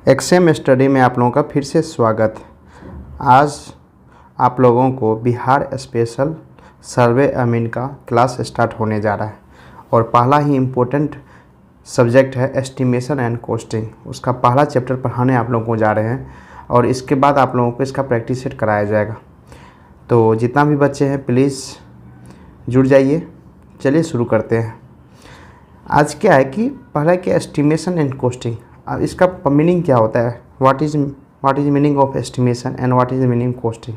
XM study में आप लोगों का फिर से स्वागत। आज आप लोगों को बिहार स्पेशल सर्वे अमीन का क्लास स्टार्ट होने जा रहा है और पहला ही इम्पोर्टेंट सब्जेक्ट है एस्टिमेशन एंड कॉस्टिंग। उसका पहला चैप्टर पढ़ाने आप लोगों को जा रहे हैं और इसके बाद आप लोगों को इसका प्रैक्टिस सेट कराया जाएगा। तो जितना भी बच्चे हैं प्लीज़ जुड़ जाइए। चलिए शुरू करते हैं। आज क्या है कि पहला क्या एस्टिमेशन एंड कॉस्टिंग। अब इसका मीनिंग क्या होता है, what is meaning of estimation and what is meaning costing.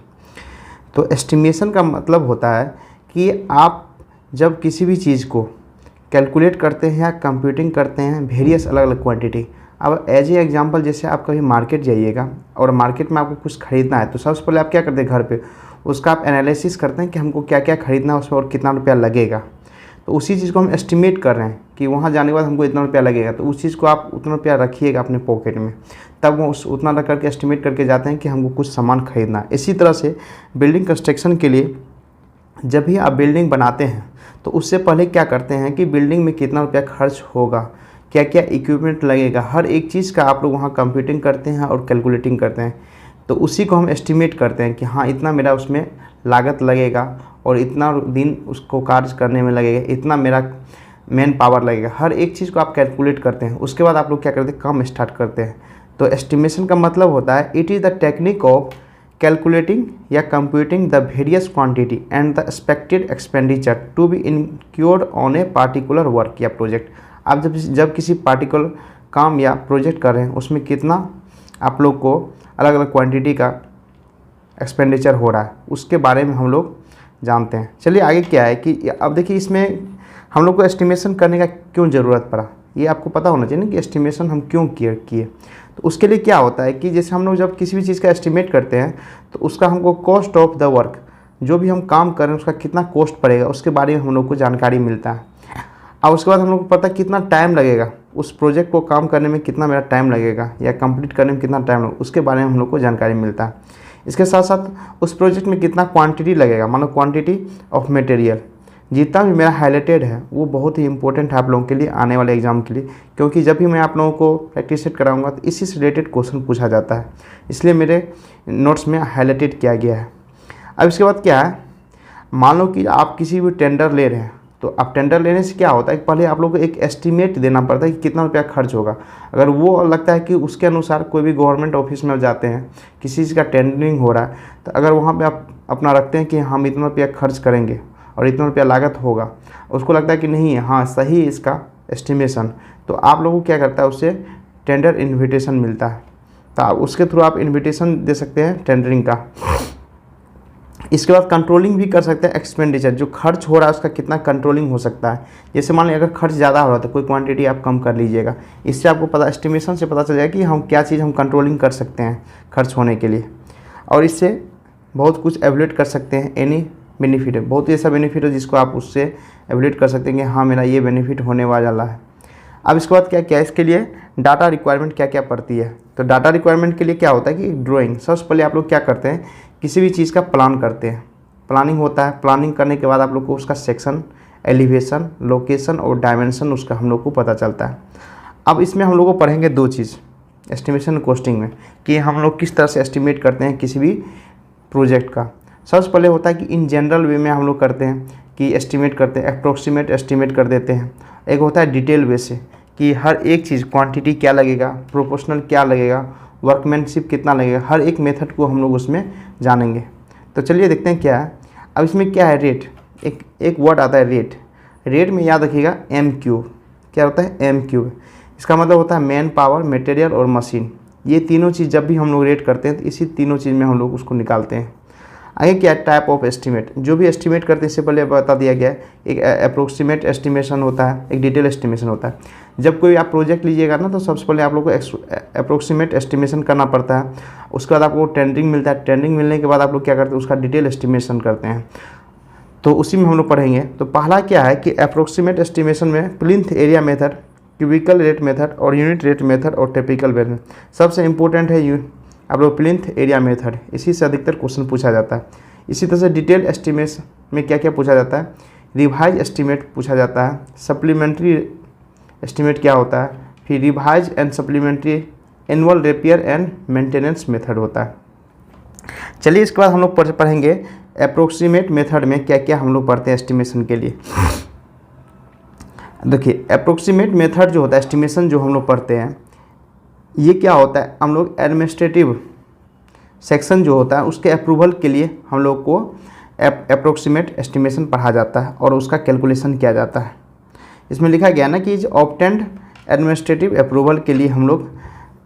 तो एस्टिमेशन का मतलब होता है कि आप जब किसी भी चीज़ को कैलकुलेट करते हैं या कंप्यूटिंग करते हैं वेरियस अलग अलग क्वांटिटी। अब एज ए एग्जांपल, जैसे आप कभी मार्केट जाइएगा और मार्केट में आपको कुछ ख़रीदना है तो सबसे पहले आप क्या करते हैं, घर पे उसका आप एनालिसिस करते हैं कि हमको क्या क्या ख़रीदना है उसमें और कितना रुपया लगेगा। तो उसी चीज़ को हम एस्टिमेट कर रहे हैं कि वहाँ जाने के बाद हमको इतना रुपया लगेगा, तो उस चीज़ को आप उतना रुपया रखिएगा अपने पॉकेट में, तब वो उतना रख करके एस्टिमेट करके जाते हैं कि हमको कुछ सामान खरीदना है। इसी तरह से बिल्डिंग कंस्ट्रक्शन के लिए जब भी आप बिल्डिंग बनाते हैं तो उससे पहले क्या करते हैं कि बिल्डिंग में कितना रुपया खर्च होगा, क्या क्या इक्विपमेंट लगेगा, हर एक चीज़ का आप लोग वहाँ कंप्यूटिंग करते हैं और कैलकुलेटिंग करते हैं। तो उसी को हम एस्टिमेट करते हैं कि हाँ इतना मेरा उसमें लागत लगेगा और इतना दिन उसको कार्य करने में लगेगा, इतना मेरा मैन पावर लगेगा। हर एक चीज़ को आप कैलकुलेट करते हैं। उसके बाद आप लोग क्या करते हैं, काम स्टार्ट करते हैं। तो एस्टिमेशन का मतलब होता है it is the technique of calculating या computing the various quantity and the expected expenditure to be incurred on a particular work या प्रोजेक्ट। आप जब किसी पार्टिकुलर काम या प्रोजेक्ट कर रहे हैं उसमें कितना आप लोग को अलग अलग क्वांटिटी का एक्सपेंडिचर हो रहा है उसके बारे में हम लोग जानते हैं। चलिए आगे क्या है कि अब देखिए इसमें हम लोग को एस्टिमेशन करने का क्यों ज़रूरत पड़ा, ये आपको पता होना चाहिए ना कि एस्टिमेशन हम क्यों किए। तो उसके लिए क्या होता है कि जैसे हम लोग जब किसी भी चीज़ का एस्टिमेट करते हैं तो उसका हमको कॉस्ट ऑफ द वर्क, जो भी हम काम कर रहे हैं उसका कितना कॉस्ट पड़ेगा उसके बारे में हम लोग को जानकारी मिलता है। और उसके बाद हम लोग को पता कितना टाइम लगेगा, उस प्रोजेक्ट को काम करने में कितना मेरा टाइम लगेगा या कंप्लीट करने में कितना टाइम लगेगा, उसके बारे में हम लोग को जानकारी मिलता है। इसके साथ साथ उस प्रोजेक्ट में कितना क्वांटिटी लगेगा, मानो क्वांटिटी ऑफ मटेरियल जितना भी मेरा हाईलाइटेड है वो बहुत ही इंपॉर्टेंट है आप लोगों के लिए आने वाले एग्जाम के लिए, क्योंकि जब भी मैं आप लोगों को प्रैक्टिस सेट कराऊंगा तो इसी से रिलेटेड क्वेश्चन पूछा जाता है, इसलिए मेरे नोट्स में हाईलाइटेड किया गया है। अब इसके बाद क्या है, मान लो कि आप किसी भी टेंडर ले रहे हैं तो अब टेंडर लेने से क्या होता है कि पहले आप लोग को एक एस्टीमेट देना पड़ता है कि कितना रुपया खर्च होगा। अगर वो लगता है कि उसके अनुसार कोई भी गवर्नमेंट ऑफिस में जाते हैं, किसी चीज़ का टेंडरिंग हो रहा है, तो अगर वहाँ पे आप अपना रखते हैं कि हम इतना रुपया खर्च करेंगे और इतना रुपया लागत होगा, उसको लगता है कि नहीं है हाँ सही इसका एस्टिमेशन, तो आप लोगों को क्या करता है उससे टेंडर इन्विटेशन मिलता है। तो उसके थ्रू आप इन्विटेशन दे सकते हैं टेंडरिंग का। इसके बाद कंट्रोलिंग भी कर सकते हैं एक्सपेंडिचर, जो खर्च हो रहा है उसका कितना कंट्रोलिंग हो सकता है। जैसे मान लीजिए अगर खर्च ज़्यादा हो रहा है तो कोई क्वांटिटी आप कम कर लीजिएगा, इससे आपको पता एस्टिमेशन से पता चल जाएगा कि हम क्या चीज़ हम कंट्रोलिंग कर सकते हैं खर्च होने के लिए। और इससे बहुत कुछ एवल्यूएट कर सकते हैं, एनी बेनिफिट है, बहुत ही ऐसा बेनिफिट है जिसको आप उससे एवल्यूएट कर सकते हैं कि हाँ मेरा ये बेनिफिट होने वाला है। अब इसके बाद क्या क्या इसके लिए डाटा रिक्वायरमेंट क्या क्या पड़ती है। तो डाटा रिक्वायरमेंट के लिए क्या होता है कि ड्राइंग, सबसे पहले आप लोग क्या करते हैं किसी भी चीज़ का प्लान करते हैं, प्लानिंग होता है। प्लानिंग करने के बाद आप लोग को उसका सेक्शन, एलिवेशन, लोकेशन और डायमेंशन उसका हम लोग को पता चलता है। अब इसमें हम लोग को पढ़ेंगे दो चीज़ एस्टिमेशन कॉस्टिंग में कि हम लोग किस तरह से एस्टिमेट करते हैं किसी भी प्रोजेक्ट का। सबसे पहले होता है कि इन जनरल वे में हम लोग करते हैं कि एस्टिमेट करते हैं, अप्रोक्सीमेट एस्टिमेट कर देते हैं। एक होता है डिटेल वे से कि हर एक चीज़ क्वांटिटी क्या लगेगा, प्रोपोर्शनल क्या लगेगा, वर्कमैनशिप कितना लगेगा, हर एक मेथड को हम लोग उसमें जानेंगे। तो चलिए देखते हैं क्या है। अब इसमें क्या है, रेट, एक वर्ड आता है रेट। रेट में याद रखिएगा MQ, क्या होता है MQ, इसका मतलब होता है मैन पावर, मटेरियल और मशीन। ये तीनों चीज़ जब भी हम लोग रेट करते हैं तो इसी तीनों चीज़ में हम लोग उसको निकालते हैं। आगे क्या है, टाइप ऑफ एस्टिमेट, जो भी एस्टिमेट करते हैं इससे पहले बता दिया गया है। एक अप्रोक्सीमेट एस्टिमेशन होता है, एक डिटेल एस्टिमेशन होता है। जब कोई आप प्रोजेक्ट लीजिएगा ना तो सबसे पहले आप लोग को अप्रोक्सीमेट एस्टिमेशन करना पड़ता है। उसके बाद आपको टेंडरिंग मिलता है, टेंडरिंग मिलने के बाद आप लोग क्या करते हैं उसका डिटेल एस्टिमेशन करते हैं। तो उसी में हम लोग पढ़ेंगे। तो पहला क्या है कि अप्रोक्सीमेट एस्टिमेशन में plinth area method, cubical rate method और यूनिट रेट मेथड और टिपिकल मेथड। सबसे इंपॉर्टेंट है आप लोग प्लिंथ एरिया मेथड, इसी से अधिकतर क्वेश्चन पूछा जाता है। इसी तरह से डिटेल एस्टिमेशन में क्या क्या पूछा जाता है, रिवाइज एस्टिमेट पूछा जाता है, सप्लीमेंट्री एस्टिमेट क्या होता है, फिर revise and supplementary annual repair and maintenance method होता है। चलिए इसके बाद हम लोग पढ़ेंगे अप्रोक्सीमेट मेथड में क्या क्या हम लोग पढ़ते हैं एस्टिमेशन के लिए। देखिए अप्रोक्सीमेट मेथड जो होता है एस्टिमेशन जो हम लोग पढ़ते हैं, ये क्या होता है, हम लोग एडमिनिस्ट्रेटिव सेक्शन जो होता है उसके अप्रूवल के लिए हम लोग को अप्रोक्सीमेट एस्टिमेशन पढ़ा जाता है और उसका कैलकुलेशन किया जाता है। इसमें लिखा गया ना कि ऑब्टेन्ड एडमिनिस्ट्रेटिव अप्रूवल के लिए हम लोग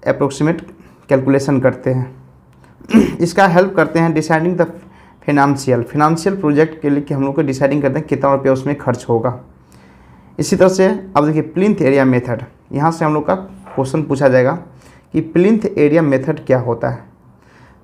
अप्रोक्सीमेट कैलकुलेशन करते हैं। इसका हेल्प करते हैं डिसाइडिंग द फिनंशियल प्रोजेक्ट के लिए कि हम लोग को डिसाइडिंग करते हैं कितना रुपया उसमें खर्च होगा। इसी तरह से अब देखिए प्लिंथ एरिया मेथड, यहाँ से हम लोग का क्वेश्चन पूछा जाएगा कि प्लिंथ एरिया मेथड क्या होता है।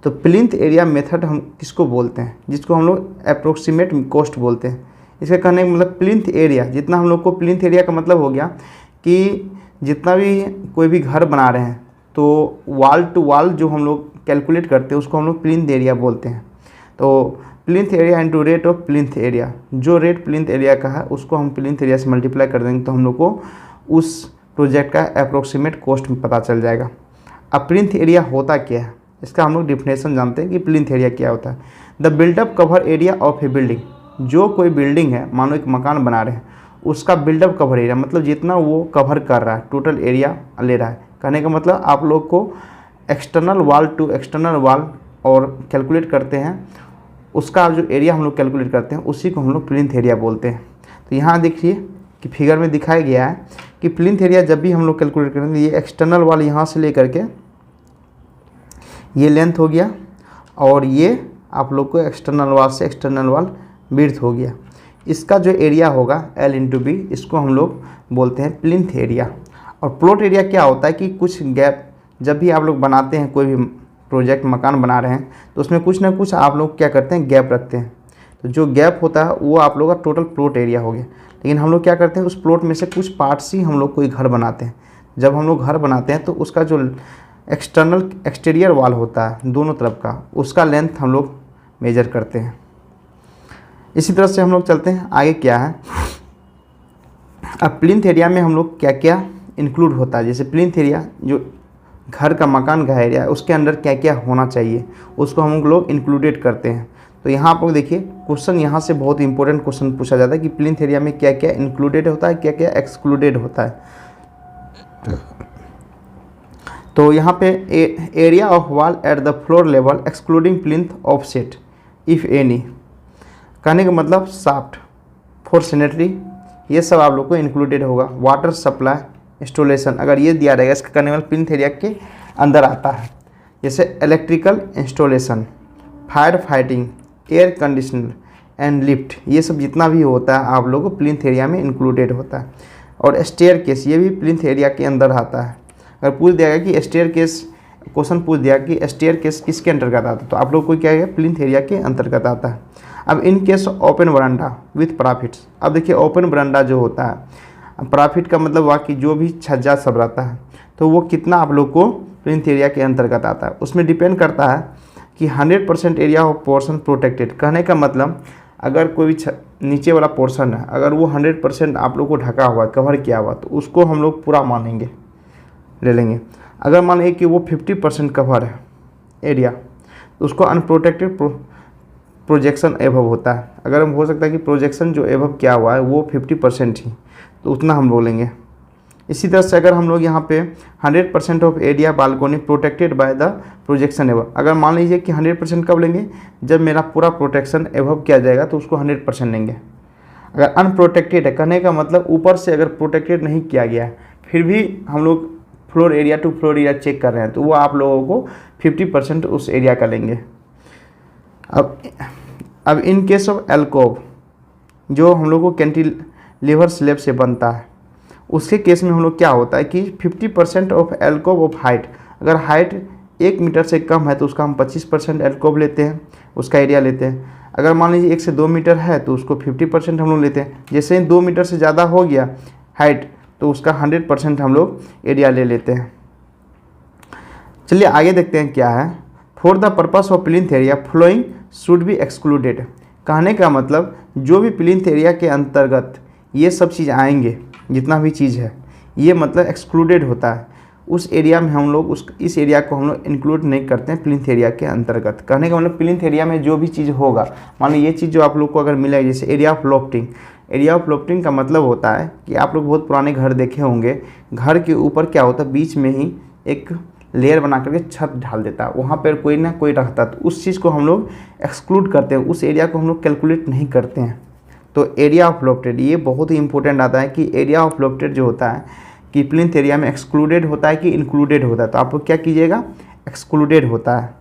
तो प्लिंथ एरिया मेथड हम किसको बोलते हैं, जिसको हम लोग अप्रोक्सीमेट कॉस्ट बोलते हैं। इसके कहने का मतलब प्लिंथ एरिया, जितना हम लोग को प्लिंथ एरिया का मतलब हो गया कि जितना भी कोई भी घर बना रहे हैं तो वॉल टू वॉल जो हम लोग कैलकुलेट करते हैं उसको हम लोग प्लिंथ एरिया बोलते हैं। तो plinth area into rate of plinth area, जो रेट प्लिंथ एरिया का है उसको हम प्लिंथ एरिया से मल्टीप्लाई कर देंगे तो हम लोग को उस प्रोजेक्ट का अप्रोक्सीमेट कॉस्ट पता चल जाएगा। अब प्लिंथ एरिया होता क्या है, इसका हम लोग डिफिनेशन जानते हैं कि प्लिंथ एरिया क्या होता है। The built up cover area of a building, जो कोई बिल्डिंग है, मानो एक मकान बना रहे हैं, उसका बिल्डअप कवर एरिया मतलब जितना वो कवर कर रहा है, टोटल एरिया ले रहा है। कहने का मतलब आप लोग को external wall to external wall और कैलकुलेट करते हैं, उसका जो एरिया हम लोग कैलकुलेट करते हैं उसी को हम लोग प्लिंथ एरिया बोलते हैं। तो यहाँ देखिए कि फिगर में दिखाया गया है कि प्लिंथ एरिया जब भी हम लोग कैलकुलेट करेंगे, ये एक्सटर्नल वॉल यहाँ से लेकर के ये लेंथ हो गया और ये आप लोग को एक्सटर्नल वॉल से एक्सटर्नल वॉल विड्थ हो गया। इसका जो एरिया होगा L इंटू बी, इसको हम लोग बोलते हैं प्लिंथ एरिया। और प्लॉट एरिया क्या होता है कि कुछ गैप, जब भी आप लोग बनाते हैं कोई भी प्रोजेक्ट मकान बना रहे हैं तो उसमें कुछ ना कुछ आप लोग क्या करते हैं, गैप रखते हैं। तो जो गैप होता है वो आप लोग का टोटल प्लॉट एरिया हो गया। लेकिन हम लोग क्या करते हैं, उस प्लॉट में से कुछ पार्ट्स ही हम लोग कोई घर बनाते हैं। जब हम लोग घर बनाते हैं तो उसका जो एक्सटीरियर वॉल होता है दोनों तरफ का, उसका लेंथ हम लोग मेजर करते हैं। इसी तरह से हम लोग चलते हैं आगे क्या है। अब प्लिंथ एरिया में हम लोग क्या क्या इंक्लूड होता है, जैसे प्लिंथ एरिया जो घर का मकान का एरिया है उसके अंदर क्या क्या होना चाहिए उसको हम लोग इंक्लूडेड करते हैं। तो यहाँ आप लोग देखिए क्वेश्चन यहाँ से बहुत इंपॉर्टेंट क्वेश्चन पूछा जाता है कि प्लिंथ एरिया में क्या क्या इंक्लूडेड होता है, क्या क्या एक्सक्लूडेड होता है। तो यहाँ पे area of wall at the floor level excluding plinth offset if any, कहने का मतलब साफ्ट फॉर सैनिटरी, ये सब आप लोग को इंक्लूडेड होगा। वाटर सप्लाई इंस्टॉलेशन, अगर ये दिया रहेगा इसका करने वाला प्लिंथ एरिया के अंदर आता है। जैसे electrical installation, fire fighting, air conditioner and lift, ये सब जितना भी होता है आप लोगों को प्लिंथ एरिया में इंक्लूडेड होता है। और स्टेयर केस, ये भी प्लिंथ एरिया के अंदर आता है। अगर पूछ दिया गया कि स्टेयर केस, क्वेश्चन पूछ दिया कि स्टेयर केस किसके अंतर्गत आता है, तो आप लोग को क्या है, प्लिंथ एरिया के अंतर्गत आता है। अब in case open veranda with profits, अब देखिए ओपन बरांडा जो होता है, प्रॉफिट का मतलब बाकी जो भी छज्जा सब रहता है तो वो कितना आप लोग को प्लिंथ एरिया के अंतर्गत आता है। उसमें डिपेंड करता है कि 100% एरिया ऑफ पोर्शन प्रोटेक्टेड, कहने का मतलब अगर कोई भी नीचे वाला पोर्शन है अगर वो 100% आप लोग को ढका हुआ है, कवर किया हुआ, तो उसको हम लोग पूरा मानेंगे, ले लेंगे। अगर मान लें कि वो 50% कवर है एरिया तो उसको अनप्रोटेक्टेड प्रोजेक्शन एबव होता है। अगर हम हो सकता है कि प्रोजेक्शन जो एबव किया हुआ है वो 50% ही, तो उतना हम बोलेंगे। इसी तरह से अगर हम लोग यहाँ पे 100% of area balcony protected by the projection above, अगर मान लीजिए कि 100% कब लेंगे, जब मेरा पूरा प्रोटेक्शन एबव किया जाएगा तो उसको 100% लेंगे। अगर अनप्रोटेक्टेड है, कहने का मतलब ऊपर से अगर प्रोटेक्टेड नहीं किया गया है फिर भी हम लोग floor area to floor area check कर रहे हैं, तो वो आप लोगों को 50% उस एरिया का लेंगे। अब इन केस ऑफ एल्कोव, जो हम लोग को कैंटिलीवर स्लैब से बनता है, उसके केस में हम लोग क्या होता है कि 50% ऑफ एल्कोव ऑफ हाइट, अगर हाइट 1 मीटर से कम है तो उसका हम 25% एल्कोव लेते हैं, उसका एरिया लेते हैं। अगर मान लीजिए 1 से 2 मीटर है तो उसको 50% हम लोग लेते हैं। जैसे ही 2 मीटर से ज़्यादा हो गया हाइट तो उसका 100% हम लोग एरिया ले लेते हैं। चलिए आगे देखते हैं क्या है। For the purpose of plinth area following should be excluded, कहने का मतलब जो भी प्लिंथ एरिया के अंतर्गत ये सब चीज़ आएंगे, जितना भी चीज़ है ये मतलब एक्सक्लूडेड होता है। उस एरिया में हम लोग इस एरिया को हम लोग इंक्लूड नहीं करते हैं प्लिंथ एरिया के अंतर्गत। कहने का मतलब प्लिंथ एरिया में जो भी चीज़ होगा, मान लो ये चीज़ जो आप लोग को अगर मिला है, जैसे एरिया ऑफ लोफ्टिंग। एरिया ऑफ लोफ्टिंग का मतलब होता है कि आप लोग बहुत पुराने घर देखे होंगे, घर के ऊपर क्या होता है, बीच में ही एक लेयर बना करके छत ढाल देता है, वहाँ पर कोई ना कोई रखता है, तो उस चीज़ को हम लोग एक्सक्लूड करते हैं, उस एरिया को हम लोग कैलकुलेट नहीं करते हैं। तो एरिया ऑफ लोफ्टेड ये बहुत ही इंपॉर्टेंट आता है कि एरिया ऑफ लोफ्टेड जो होता है कि प्लिंथ एरिया में एक्सक्लूडेड होता है कि इंक्लूडेड होता है। तो आप लोग क्या कीजिएगा, एक्सक्लूडेड होता है।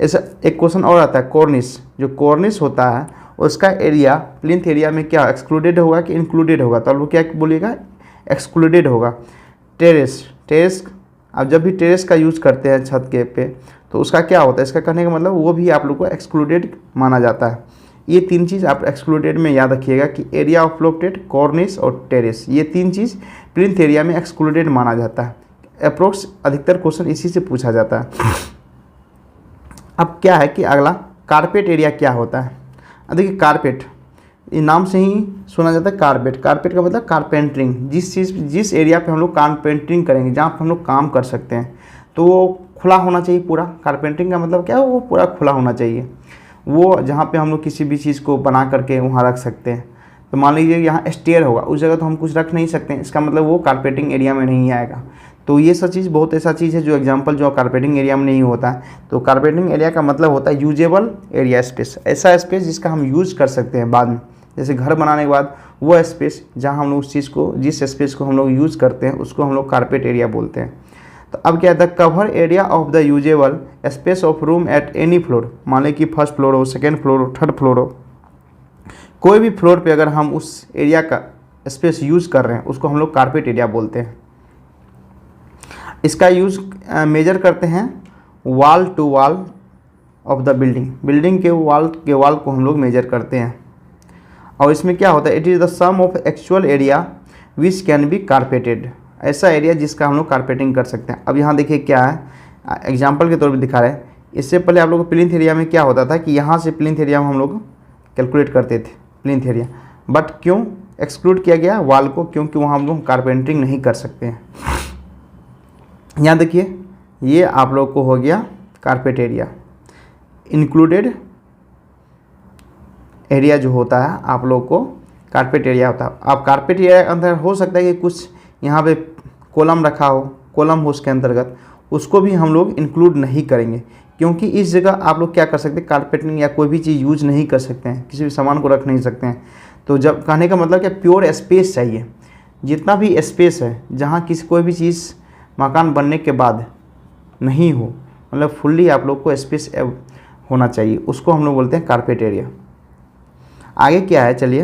ऐसा एक क्वेश्चन और आता है, कॉर्निस। जो कॉर्निस होता है उसका एरिया प्लिंथ एरिया में क्या एक्सक्लूडेड होगा कि इंक्लूडेड होगा, तो आप लोग क्या बोलिएगा, एक्सक्लूडेड होगा। टेरेस आप जब भी टेरेस का यूज़ करते हैं छत के पे, तो उसका क्या होता है, इसका कहने का मतलब वो भी आप लोग को एक्सक्लूडेड माना जाता है। ये तीन चीज़ आप एक्सक्लूडेड में याद रखिएगा कि एरिया ऑफ लोफ्टेड, कॉर्निस और टेरेस, ये तीन चीज़ प्लिंथ एरिया में एक्सक्लूडेड माना जाता है। अप्रोक्स अधिकतर क्वेश्चन इसी से पूछा जाता है। अब क्या है कि अगला कारपेट एरिया क्या होता है। अब देखिए कारपेट, ये नाम से ही सुना जाता है कारपेट। कारपेट का मतलब कारपेंटरिंग, जिस एरिया पे हम लोग कारपेंटरिंग करेंगे, जहाँ पे हम लोग काम कर सकते हैं, तो वो खुला होना चाहिए पूरा। कारपेंटरिंग का मतलब क्या है, वो पूरा खुला होना चाहिए। वो जहाँ पे हम लोग किसी भी चीज़ को बना करके वहाँ रख सकते हैं। तो मान लीजिए यहाँ स्टेयर होगा, उस जगह तो हम कुछ रख नहीं सकते हैं, इसका मतलब वो कारपेटिंग एरिया में नहीं आएगा। तो ये सब चीज़ बहुत ऐसा चीज़ है जो एग्जांपल जो कारपेटिंग एरिया में नहीं होता है। तो कारपेटिंग एरिया का मतलब होता है यूजेबल एरिया स्पेस, ऐसा स्पेस जिसका हम यूज़ कर सकते हैं बाद में, जैसे घर बनाने के बाद वो स्पेस जहाँ हम लोग उस चीज़ को, जिस स्पेस को हम लोग यूज़ करते हैं उसको हम लोग कारपेट एरिया बोलते हैं। तो अब क्या है, the cover area of the usable space of room at any floor. मान लें कि फर्स्ट फ्लोर हो, सेकेंड फ्लोर हो, थर्ड फ्लोर हो, कोई भी फ्लोर पे अगर हम उस एरिया का स्पेस यूज़ कर रहे हैं उसको हम लोग कारपेट एरिया बोलते हैं। इसका यूज़ मेजर करते हैं wall to wall of the building के वाल को हम लोग मेजर करते हैं। और इसमें क्या होता है, it is the sum of actual area which can be carpeted, ऐसा एरिया जिसका हम लोग कारपेटिंग कर सकते हैं। अब यहाँ देखिए क्या है, एग्जाम्पल के तौर पे दिखा रहे हैं। इससे पहले आप लोग को प्लिंथ एरिया में क्या होता था कि यहाँ से प्लिंथ एरिया में हम लोग कैलकुलेट करते थे प्लिंथ एरिया, बट क्यों एक्सक्लूड किया गया वाल को, क्योंकि वहाँ हम लोग कारपेंटरिंग नहीं कर सकते हैं। यहाँ देखिए ये आप लोग को हो गया कारपेट एरिया। इंक्लूडेड एरिया जो होता है आप लोग को कारपेट एरिया होता है। अब कारपेट एरिया के अंदर हो सकता है कि कुछ यहाँ पे कॉलम रखा हो, कॉलम हो उसके अंतर्गत, उसको भी हम लोग इंक्लूड नहीं करेंगे, क्योंकि इस जगह आप लोग क्या कर सकते हैं, कारपेटिंग या कोई भी चीज़ यूज नहीं कर सकते हैं, किसी भी सामान को रख नहीं सकते हैं। तो जब कहने का मतलब क्या, प्योर स्पेस चाहिए। जितना भी स्पेस है जहाँ किसी कोई भी चीज़ मकान बनने के बाद नहीं हो, मतलब फुल्ली आप लोग को स्पेस होना चाहिए, उसको हम लोग बोलते हैं कारपेट एरिया। आगे क्या है, चलिए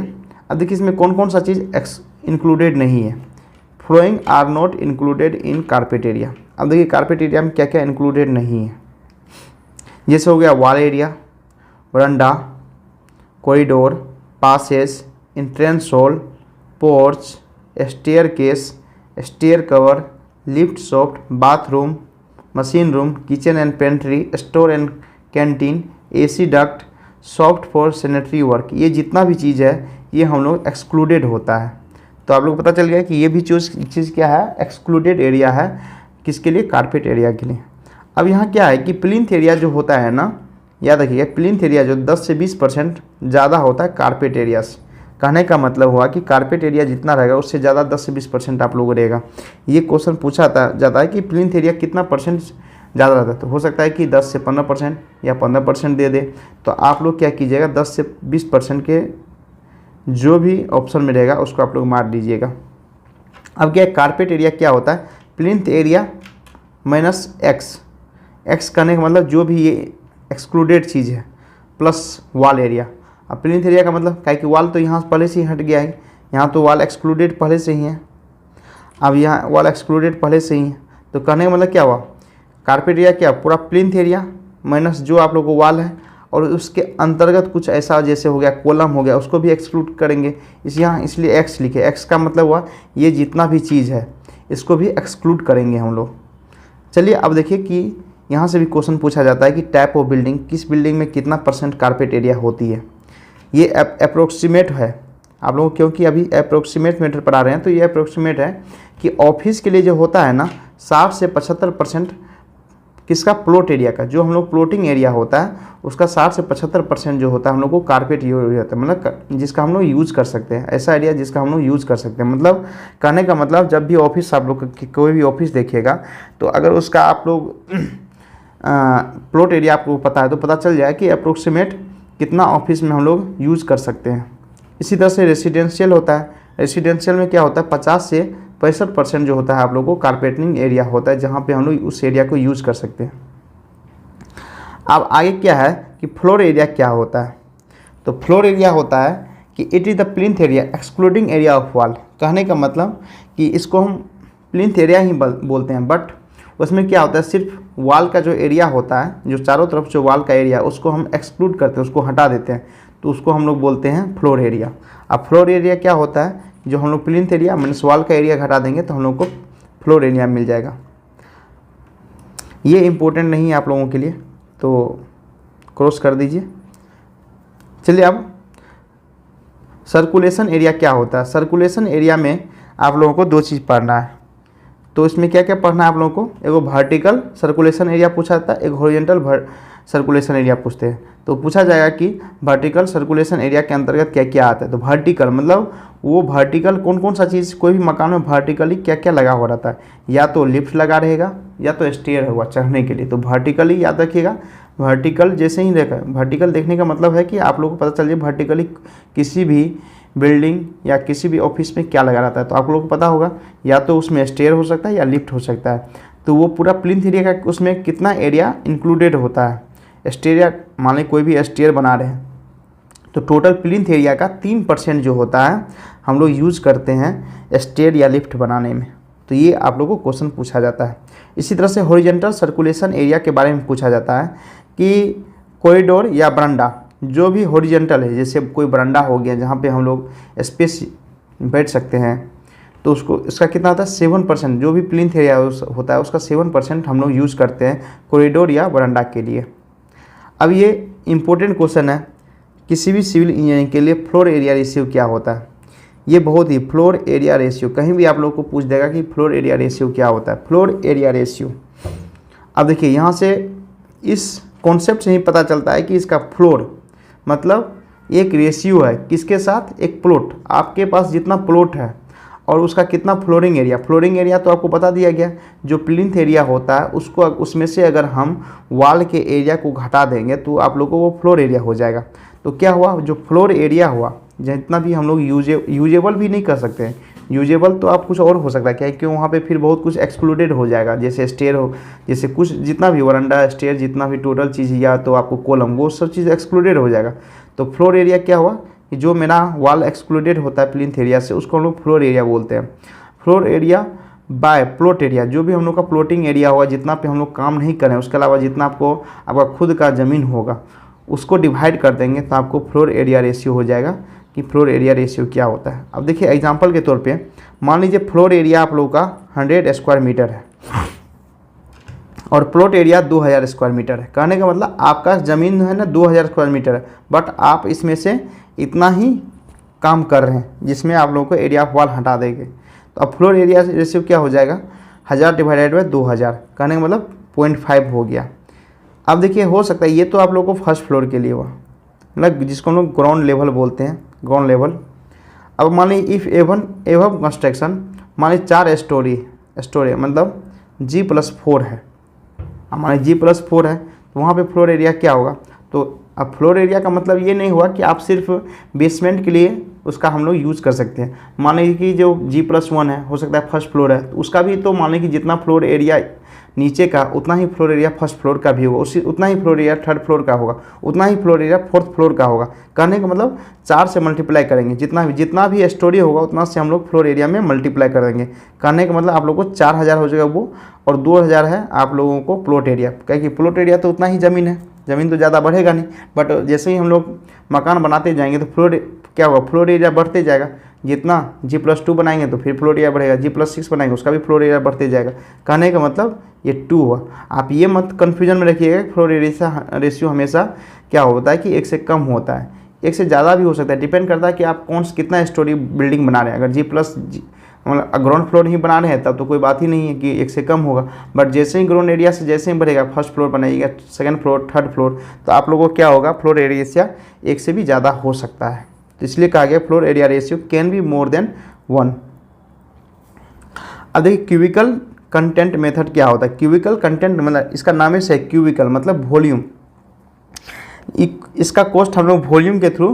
अब देखिए इसमें कौन कौन सा चीज़ इंक्लूडेड नहीं है। Following are not included in carpet area. अब देखिए कारपेट एरिया में क्या क्या इंक्लूडेड नहीं है, जैसे हो गया wall area, veranda, corridor, passage, entrance hall, porch, staircase, stair cover, lift shaft, bathroom, machine room, kitchen and pantry, store and canteen, AC duct, shaft for sanitary work. ये जितना भी चीज़ है ये हम लोग एक्सक्लूडेड होता है। तो आप लोग को पता चल गया कि ये भी चीज़ क्या है, एक्सक्लूडेड एरिया है, किसके लिए, कारपेट एरिया के लिए। अब यहाँ क्या है कि प्लिंथ एरिया जो होता है ना, याद रखिएगा प्लिंथ एरिया जो 10 से 20% ज़्यादा होता है कारपेट एरिया से। कहने का मतलब हुआ कि कारपेट एरिया जितना रहेगा उससे ज़्यादा 10 से 20% आप लोगों को रहेगा। ये क्वेश्चन पूछा जाता है कि प्लिंथ एरिया कितना परसेंट ज़्यादा रहता है, तो हो सकता है कि 10 से 15% या 15% दे दे। तो आप लोग क्या कीजिएगा, 10 से 20% के जो भी ऑप्शन में रहेगा उसको आप लोग मार दीजिएगा। अब क्या है, कारपेट एरिया क्या होता है, प्लिंथ एरिया माइनस एक्स करने का मतलब जो भी ये एक्सक्लूडेड चीज़ है प्लस वॉल एरिया। अब प्लिंथ एरिया का मतलब क्या है कि वॉल तो यहाँ पहले से ही हट गया है, यहाँ तो वॉल एक्सक्लूडेड पहले से ही है, अब यहाँ वॉल एक्सक्लूडेड पहले से ही है। तो कहने का मतलब क्या हुआ, कारपेट एरिया क्या, पूरा प्लिंथ एरिया माइनस जो आप लोग को वॉल है, और उसके अंतर्गत कुछ ऐसा जैसे हो गया कॉलम हो गया, उसको भी एक्सक्लूड करेंगे। यहाँ इसलिए एक्स लिखे, एक्स का मतलब हुआ ये जितना भी चीज़ है इसको भी एक्सक्लूड करेंगे हम लोग। चलिए अब देखिए कि यहाँ से भी क्वेश्चन पूछा जाता है कि टाइप ऑफ बिल्डिंग, किस बिल्डिंग में कितना % कारपेट एरिया होती है। ये अप्रोक्सीमेट है आप लोगों, क्योंकि अभी अप्रोक्सीमेट मेथड पढ़ा रहे हैं, तो ये अप्रोक्सीमेट है कि ऑफिस के लिए जो होता है ना 60 से 75% किसका, प्लॉट एरिया का, जो हम लोग प्लॉटिंग एरिया होता है उसका 60 से 75% जो होता है हम लोग को कारपेट यूज होता है, मतलब जिसका हम लोग यूज़ कर सकते हैं, ऐसा एरिया जिसका हम लोग यूज़ कर सकते हैं। मतलब कहने का मतलब जब भी ऑफिस आप लोग कोई भी ऑफिस देखिएगा तो अगर उसका आप लोग प्लॉट एरिया आपको पता है तो पता चल जाए कि अप्रोक्सीमेट कितना ऑफिस में हम लोग यूज़ कर सकते हैं। इसी तरह से रेसिडेंशियल होता है, रेसिडेंशियल में क्या होता है 50 से 65% जो होता है आप लोगों को कारपेटिंग एरिया होता है, जहाँ पे हम लोग उस एरिया को यूज़ कर सकते हैं। अब आगे क्या है कि फ्लोर एरिया क्या होता है, तो फ्लोर एरिया होता है कि it is the plinth area excluding area of wall. कहने का मतलब कि इसको हम प्लिंथ एरिया ही बोलते हैं, बट उसमें क्या होता है सिर्फ वॉल का जो एरिया होता है, जो चारों तरफ जो वॉल का एरिया उसको हम एक्सक्लूड करते हैं, उसको हटा देते हैं, तो उसको हम लोग बोलते हैं फ्लोर एरिया। अब फ्लोर एरिया क्या होता है, जो हम लोग प्लिंथ एरिया मीन्स वॉल का एरिया घटा देंगे तो हम लोग को फ्लोर एरिया मिल जाएगा। ये इम्पोर्टेंट नहीं है आप लोगों के लिए, तो क्रॉस कर दीजिए। चलिए अब सर्कुलेशन एरिया क्या होता है। सर्कुलेशन एरिया में आप लोगों को दो चीज़ पढ़ना है, तो इसमें क्या क्या पढ़ना है आप लोगों को, एगो वर्टिकल सर्कुलेशन एरिया पूछा जाता है, एक हॉरिजॉन्टल सर्कुलेशन एरिया पूछते हैं। तो पूछा जाएगा कि वर्टिकल सर्कुलेशन एरिया के अंतर्गत क्या क्या आता है। तो वर्टिकल मतलब वो वर्टिकल कौन कौन सा चीज़, कोई भी मकान में वर्टिकली क्या क्या लगा हुआ रहता है, या तो लिफ्ट लगा रहेगा या तो स्टेयर होगा चढ़ने के लिए, तो वर्टिकली याद रखिएगा। वर्टिकल जैसे ही देखा, वर्टिकल देखने का मतलब है कि आप लोगों को पता चल जाए वर्टिकली किसी भी बिल्डिंग या किसी भी ऑफिस में क्या लगा रहता है, तो आप लोगों को पता होगा या तो उसमें स्टेयर हो सकता है या लिफ्ट हो सकता है। तो वो पूरा प्लिंथ एरिया का उसमें कितना एरिया इंक्लूडेड होता है। स्टेयर मान लें कोई भी स्टेयर बना रहे हैं तो टोटल प्लिंथ एरिया का 3% जो होता है हम लोग यूज़ करते हैं स्टेयर या लिफ्ट बनाने में। तो ये आप लोगों को क्वेश्चन पूछा जाता है। इसी तरह से हॉरिजॉन्टल सर्कुलेशन एरिया के बारे में पूछा जाता है कि कॉरिडोर या बरामदा जो भी हॉरिजॉन्टल है, जैसे कोई बरामदा हो गया जहाँ पे हम लोग स्पेस बैठ सकते हैं, तो उसको इसका कितना होता है 7%। जो भी प्लिंथ एरिया होता है उसका 7% हम लोग यूज़ करते हैं कॉरिडोर या बरामदा के लिए। अब ये इम्पोर्टेंट क्वेश्चन है किसी भी सिविल इंजीनियरिंग के लिए, फ्लोर एरिया रेशियो क्या होता है। ये बहुत ही, फ्लोर एरिया रेशियो कहीं भी आप लोग को पूछ देगा कि फ्लोर एरिया रेशियो क्या होता है। फ्लोर एरिया रेशियो, अब देखिए यहाँ से इस कॉन्सेप्ट से ही पता चलता है कि इसका फ्लोर मतलब एक रेशियो है किसके साथ, एक प्लॉट, आपके पास जितना प्लॉट है और उसका कितना फ्लोरिंग एरिया। फ्लोरिंग एरिया तो आपको बता दिया गया, जो प्लिंथ एरिया होता है उसको उसमें से अगर हम वॉल के एरिया को घटा देंगे तो आप लोगों को वो फ्लोर एरिया हो जाएगा। तो क्या हुआ, जो फ्लोर एरिया हुआ, जितना भी हम लोग यूजेबल भी नहीं कर सकते हैं, यूजेबल तो आप कुछ और हो सकता है क्या, क्यों वहाँ पे फिर बहुत कुछ एक्सक्लूडेड हो जाएगा, जैसे स्टेयर हो, जैसे कुछ जितना भी वरांडा स्टेयर जितना भी टोटल चीज़ या तो आपको कॉलम वो सब चीज़ एक्सक्लूडेड हो जाएगा। तो फ्लोर एरिया क्या हुआ कि जो मेरा वॉल एक्सक्लूडेड होता है प्लिंथ एरिया से उसको हम लोग फ्लोर एरिया बोलते हैं। Floor area bye plot area, जो भी हम लोग का प्लॉटिंग एरिया होगा जितना पे हम लोग काम नहीं करें, उसके अलावा जितना आपका खुद का ज़मीन होगा उसको डिवाइड कर देंगे तो आपको फ्लोर एरिया रेशियो हो जाएगा कि फ्लोर एरिया रेशियो क्या होता है। अब देखिए एग्जांपल के तौर पे मान लीजिए फ्लोर एरिया आप लोगों का 100 स्क्वायर मीटर है और प्लॉट एरिया 2000 स्क्वायर मीटर है। कहने का मतलब आपका ज़मीन है ना 2000 स्क्वायर मीटर है, बट आप इसमें से इतना ही काम कर रहे हैं जिसमें आप लोगों को एरिया ऑफ वॉल हटा देंगे। तो अब फ्लोर एरिया रेशियो क्या हो जाएगा, 1000 डिवाइडेड बाय 2000, कहने का मतलब 0.5 हो गया। अब देखिए हो सकता है ये तो आप लोगों को फर्स्ट फ्लोर के लिए हुआ, मतलब जिसको हम लोग ग्राउंड लेवल बोलते हैं, ग्राउंड लेवल। अब मान लीजिए इफ़ एवं कंस्ट्रक्शन मान लीजिए 4 स्टोरी मतलब G+4 है, हमारे G+4 है तो वहाँ पे फ्लोर एरिया क्या होगा। तो अब फ्लोर एरिया का मतलब ये नहीं हुआ कि आप सिर्फ बेसमेंट के लिए उसका हम लोग यूज़ कर सकते हैं। मान लीजिए कि जो G+1 है हो सकता है फर्स्ट फ्लोर है तो उसका भी तो मान लीजिए कि जितना फ्लोर एरिया नीचे का उतना ही फ्लोर एरिया फर्स्ट फ्लोर का भी होगा, उसी उतना ही फ्लोर एरिया थर्ड फ्लोर का होगा, उतना ही फ्लोर एरिया फोर्थ फ्लोर का होगा। कहने का मतलब 4 से मल्टीप्लाई करेंगे, जितना भी स्टोरी होगा उतना से हम लोग फ्लोर एरिया में मल्टीप्लाई करेंगे। कहने का मतलब आप लोगों को 4000 हो जाएगा वो, और 2000 है आप लोगों को प्लॉट एरिया, क्योंकि प्लॉट एरिया तो उतना ही ज़मीन है, ज़मीन तो ज़्यादा बढ़ेगा नहीं, बट जैसे ही हम लोग मकान बनाते जाएंगे तो फ्लोर क्या होगा, फ्लोर एरिया बढ़ते जाएगा। जितना G+2 बनाएंगे तो फिर फ्लोर एरिया बढ़ेगा, G+6 बनाएंगे उसका भी फ्लोर एरिया बढ़ते जाएगा। कहने का मतलब ये 2 हुआ। आप ये मत कन्फ्यूजन में रखिएगा, फ्लोर एरिया रेशियो हमेशा क्या होता है कि 1 से कम होता है, 1 से ज़्यादा भी हो सकता है, डिपेंड करता है कि आप कितना स्टोरी बिल्डिंग बना रहे हैं। अगर मतलब ग्राउंड फ्लोर ही बना रहे हैं तब तो कोई बात ही नहीं है कि एक से कम होगा, बट जैसे ही ग्राउंड एरिया से जैसे ही बढ़ेगा, फर्स्ट फ्लोर बनाइएगा, सेकंड फ्लोर, थर्ड फ्लोर, तो आप लोगों को क्या होगा, फ्लोर एरिया एक से भी ज़्यादा हो सकता है। तो इसलिए कहा गया floor area ratio can be more than 1। अब देखिए क्यूबिकल कंटेंट मेथड क्या होता है। क्यूबिकल कंटेंट मतलब इसका नाम ही है क्यूबिकल मतलब वॉल्यूम। इसका कॉस्ट हम लोग वॉल्यूम के थ्रू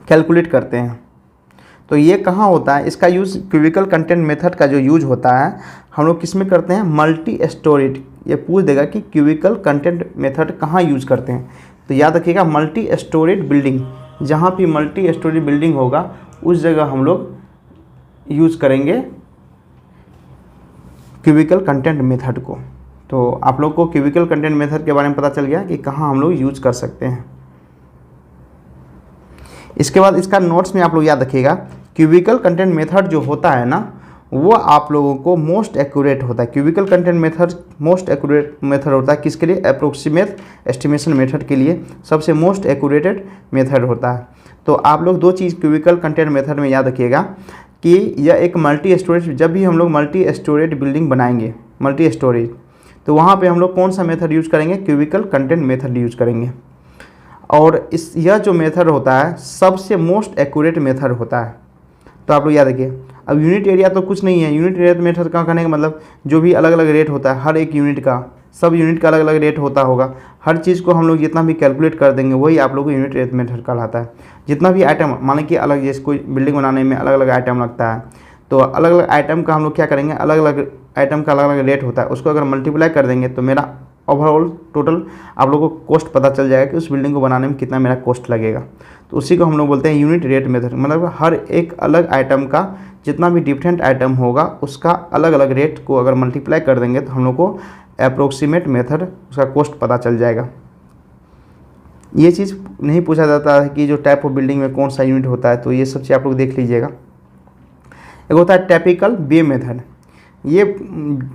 कैलकुलेट करते हैं। तो ये कहाँ होता है, इसका यूज़ क्यूबिकल कंटेंट मेथड का जो यूज होता है हम लोग किस में करते हैं, मल्टी स्टोरेज। ये पूछ देगा कि क्यूबिकल कंटेंट मेथड कहाँ यूज करते हैं, तो याद रखिएगा मल्टी स्टोरेज बिल्डिंग, जहाँ भी मल्टी स्टोरेज बिल्डिंग होगा उस जगह हम लोग यूज़ करेंगे क्यूबिकल कंटेंट मेथड को। तो आप लोग को क्यूबिकल कंटेंट मेथड के बारे में पता चल गया कि कहाँ हम लोग यूज कर सकते हैं। इसके बाद इसका नोट्स में आप लोग याद रखिएगा क्यूबिकल कंटेंट मेथड जो होता है ना वो आप लोगों को मोस्ट एक्यूरेट होता है। Cubical content method most accurate method होता है किसके लिए, अप्रोक्सीमेट एस्टिमेशन मेथड के लिए सबसे मोस्ट एक्यूरेटेड मेथड होता है। तो आप लोग दो चीज़ क्यूबिकल कंटेंट मेथड में याद रखिएगा कि यह एक मल्टी स्टोरेज, जब भी हम लोग मल्टी स्टोरेज बिल्डिंग बनाएंगे मल्टी स्टोरेज, तो वहाँ पे हम लोग कौन सा मेथड यूज करेंगे, क्यूबिकल कंटेंट मेथड यूज करेंगे। और यह जो मेथड होता है सबसे मोस्ट एक्यूरेट मेथड होता है। तो आप लोग याद रखिए। अब यूनिट एरिया तो कुछ नहीं है, यूनिट एरिया मेथड का कहने का मतलब जो भी अलग अलग रेट होता है हर एक यूनिट का, सब यूनिट का अलग अलग रेट होता होगा, हर चीज़ को हम लोग जितना भी कैलकुलेट कर देंगे वही आप लोग को यूनिट रेट मेथड कहलाता है। जितना भी आइटम माने कि अलग, जैसे कोई बिल्डिंग बनाने में अलग अलग आइटम लगता है, तो अलग अलग आइटम का हम लोग क्या करेंगे, अलग अलग आइटम का अलग अलग रेट होता है, उसको अगर मल्टीप्लाई कर देंगे तो मेरा ओवरऑल टोटल आप लोगों को कॉस्ट पता चल जाएगा कि उस बिल्डिंग को बनाने में कितना मेरा कॉस्ट लगेगा। तो उसी को हम लोग बोलते हैं यूनिट रेट मेथड। मतलब हर एक अलग आइटम का जितना भी डिफरेंट आइटम होगा उसका अलग अलग रेट को अगर मल्टीप्लाई कर देंगे तो हम लोग को अप्रोक्सीमेट मेथड उसका कॉस्ट पता चल जाएगा। ये चीज़ नहीं पूछा जाता है कि जो टाइप ऑफ बिल्डिंग में कौन सा यूनिट होता है, तो ये सब चीज़ आप लोग देख लीजिएगा। एक होता है टाइपिकल बे मेथड। ये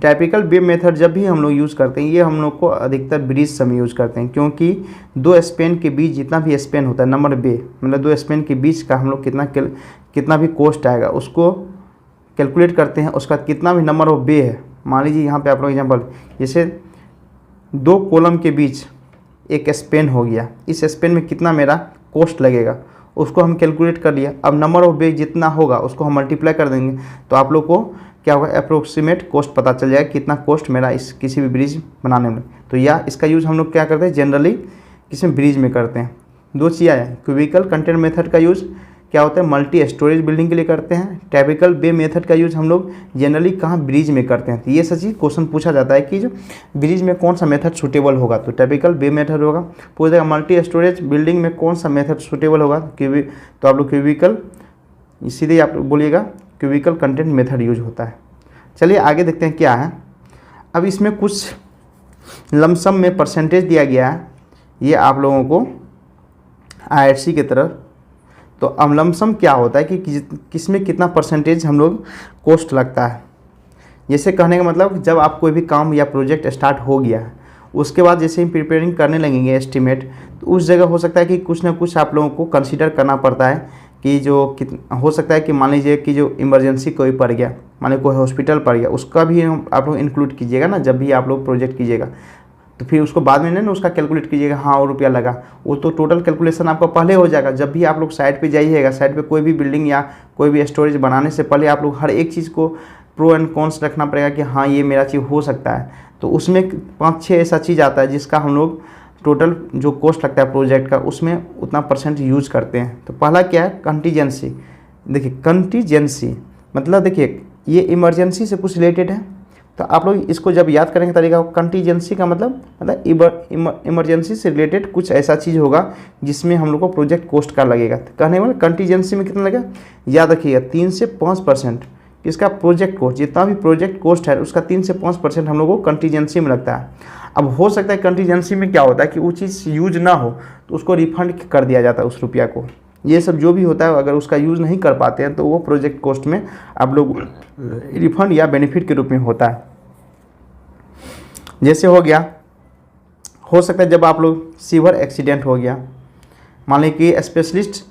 टाइपिकल बे मेथड जब भी हम लोग यूज़ करते हैं ये हम लोग को अधिकतर ब्रिज समय यूज़ करते हैं, क्योंकि दो स्पेन के बीच जितना भी स्पेन होता है नंबर बे, मतलब दो स्पेन के बीच का हम लोग कितना भी कॉस्ट आएगा उसको कैलकुलेट करते हैं। उसका कितना भी नंबर ऑफ बे है, मान लीजिए यहाँ पे आप लोग एग्जाम्पल जैसे दो कॉलम के बीच एक स्पेन हो गया, इस स्पेन में कितना मेरा कॉस्ट लगेगा उसको हम कैलकुलेट कर लिया। अब नंबर ऑफ बे जितना होगा उसको हम मल्टीप्लाई कर देंगे तो आप लोग को क्या होगा, अप्रोक्सीमेट कॉस्ट पता चल जाएगा कितना कॉस्ट मेरा इस किसी भी ब्रिज बनाने में। तो या इसका यूज़ हम लोग क्या करते हैं जनरली किसी ब्रिज में करते हैं। दो चीज़ें हैं, क्यूबिकल कंटेंट मेथड का यूज़ क्या होता है मल्टी स्टोरेज बिल्डिंग के लिए करते हैं, टाइपिकल बे मेथड का यूज़ हम लोग जनरली कहाँ ब्रिज में करते हैं। तो ये सब चीज़ क्वेश्चन पूछा जाता है कि जो ब्रिज में कौन सा मेथड सूटेबल होगा, तो टाइपिकल बे मेथड होगा। पूछ देगा मल्टी स्टोरेज बिल्डिंग में कौन सा मेथड सूटेबल होगा, तो आप लोग क्यूबिकल सीधे आप बोलिएगा क्यूबिकल कंटेंट मेथड यूज होता है। चलिए आगे देखते हैं क्या है। अब इसमें कुछ लमसम में परसेंटेज दिया गया है, ये आप लोगों को IISc की तरफ। तो अब लमसम क्या होता है कि किस में कितना परसेंटेज हम लोग कॉस्ट लगता है। जैसे कहने का मतलब जब आप कोई भी काम या प्रोजेक्ट स्टार्ट हो गया है उसके बाद जैसे ही प्रिपेयरिंग करने लगेंगे एस्टिमेट, तो उस जगह हो सकता है कि कुछ ना कुछ आप लोगों को कंसीडर करना पड़ता है कि जो हो सकता है कि मान लीजिए कि जो इमरजेंसी कोई पड़ गया, मान लीजिए कोई हॉस्पिटल पड़ गया, उसका भी आप लोग इंक्लूड कीजिएगा ना जब भी आप लोग प्रोजेक्ट कीजिएगा। तो फिर उसको बाद में ना उसका कैलकुलेट कीजिएगा, हाँ और रुपया लगा, वो तो टोटल कैलकुलेशन आपका पहले हो जाएगा। जब भी आप लोग साइट पे जाइएगा, साइट पे कोई भी बिल्डिंग या कोई भी स्टोरेज बनाने से पहले आप लोग हर एक चीज़ को प्रो एंड कॉन्स रखना पड़ेगा कि हाँ ये मेरा चीज़ हो सकता है। तो उसमें 5-6 ऐसा चीज़ आता है जिसका हम लोग टोटल जो कॉस्ट लगता है प्रोजेक्ट का उसमें उतना परसेंट यूज करते हैं। तो पहला क्या है, कंटीजेंसी। देखिए कंटीजेंसी मतलब देखिए ये इमरजेंसी से कुछ रिलेटेड है, तो आप लोग इसको जब याद करेंगे तरीका, कंटीजेंसी का मतलब इमरजेंसी से रिलेटेड कुछ ऐसा चीज़ होगा जिसमें हम लोग को प्रोजेक्ट कॉस्ट का लगेगा। तो कहने वाले कंटीजेंसी में कितना लगेगा, याद रखिएगा 3 से 5% इसका प्रोजेक्ट कॉस्ट, जितना भी प्रोजेक्ट कॉस्ट है उसका 3 से 5% हम लोग को कंटीजेंसी में लगता है। अब हो सकता है कंटीजेंसी में क्या होता है कि वो चीज़ यूज ना हो तो उसको रिफंड कर दिया जाता है उस रुपया को। ये सब जो भी होता है अगर उसका यूज़ नहीं कर पाते हैं तो वो प्रोजेक्ट कॉस्ट में आप लोग रिफंड या बेनिफिट के रूप में होता है। जैसे हो गया, हो सकता है जब आप लोग सीवर एक्सीडेंट हो गया, मान लीजिए कि स्पेशलिस्ट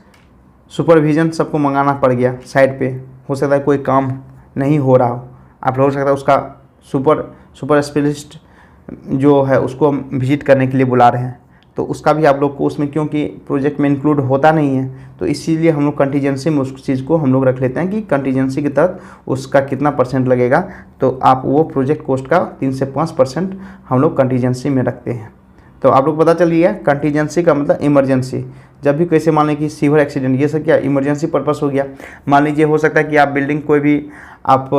सुपरविजन सबको मंगाना पड़ गया साइट पे, हो सकता है कोई काम नहीं हो रहा हो, आप लोग हो सकता है उसका सुपर स्पेशलिस्ट जो है उसको विजिट करने के लिए बुला रहे हैं, तो उसका भी आप लोग को उसमें, क्योंकि प्रोजेक्ट में इंक्लूड होता नहीं है, तो इसीलिए हम लोग कंटीजेंसी में उस चीज़ को हम लोग रख लेते हैं कि कंटीजेंसी के तहत उसका कितना % लगेगा, तो आप वो प्रोजेक्ट कॉस्ट का 3 से 5% हम लोग कंटीजेंसी में रखते हैं। तो आप लोग पता चल गया कंटीजेंसी का मतलब इमरजेंसी। जब भी कैसे मान लीजिए कि सीवर एक्सीडेंट, ये सब क्या इमरजेंसी पर्पस हो गया। मान लीजिए हो सकता है कि आप बिल्डिंग कोई भी आप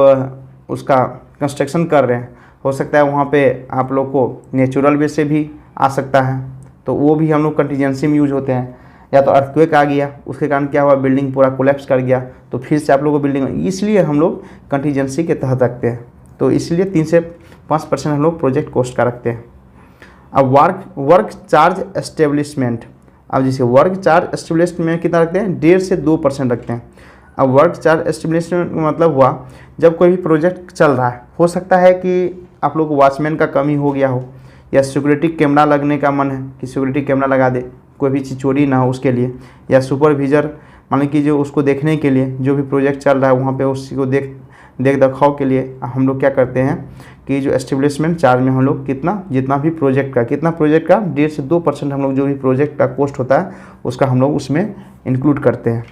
उसका कंस्ट्रक्शन कर रहे हैं, हो सकता है वहाँ पे आप लोग को नेचुरल वे से भी आ सकता है, तो वो भी हम लोग कंटीजेंसी में यूज होते हैं। या तो अर्थक्वेक आ गया, उसके कारण क्या हुआ, बिल्डिंग पूरा कोलैप्स कर गया, तो फिर से आप लोग को बिल्डिंग, इसलिए हम लोग कंटीजेंसी के तहत रखते हैं। तो इसलिए 3 से 5% हम लोग प्रोजेक्ट कॉस्ट का रखते हैं। अब वर्क चार्ज एस्टेब्लिशमेंट, अब जैसे वर्क चार्ज एस्टेब्लिशमेंट कितना रखते हैं, 1.5 से 2% रखते हैं। अब वर्क चार्ज एस्टेब्लिशमेंट का मतलब हुआ जब कोई भी प्रोजेक्ट चल रहा है, हो सकता है कि आप लोग को वॉचमैन का कमी हो गया हो, या सिक्योरिटी कैमरा लगने का मन है कि सिक्योरिटी कैमरा लगा दे, कोई भी चीज़ चोरी ना हो उसके लिए, या सुपरविजर मान लीजिए जो उसको देखने के लिए, जो भी प्रोजेक्ट चल रहा है वहाँ पे उसी को देख रखाव के लिए हम लोग क्या करते हैं कि जो एस्टेब्लिशमेंट चार्ज में हम लोग जितना भी प्रोजेक्ट का 1.5 से 2% हम लोग जो भी प्रोजेक्ट का कॉस्ट होता है उसका हम लोग उसमें इंक्लूड करते हैं।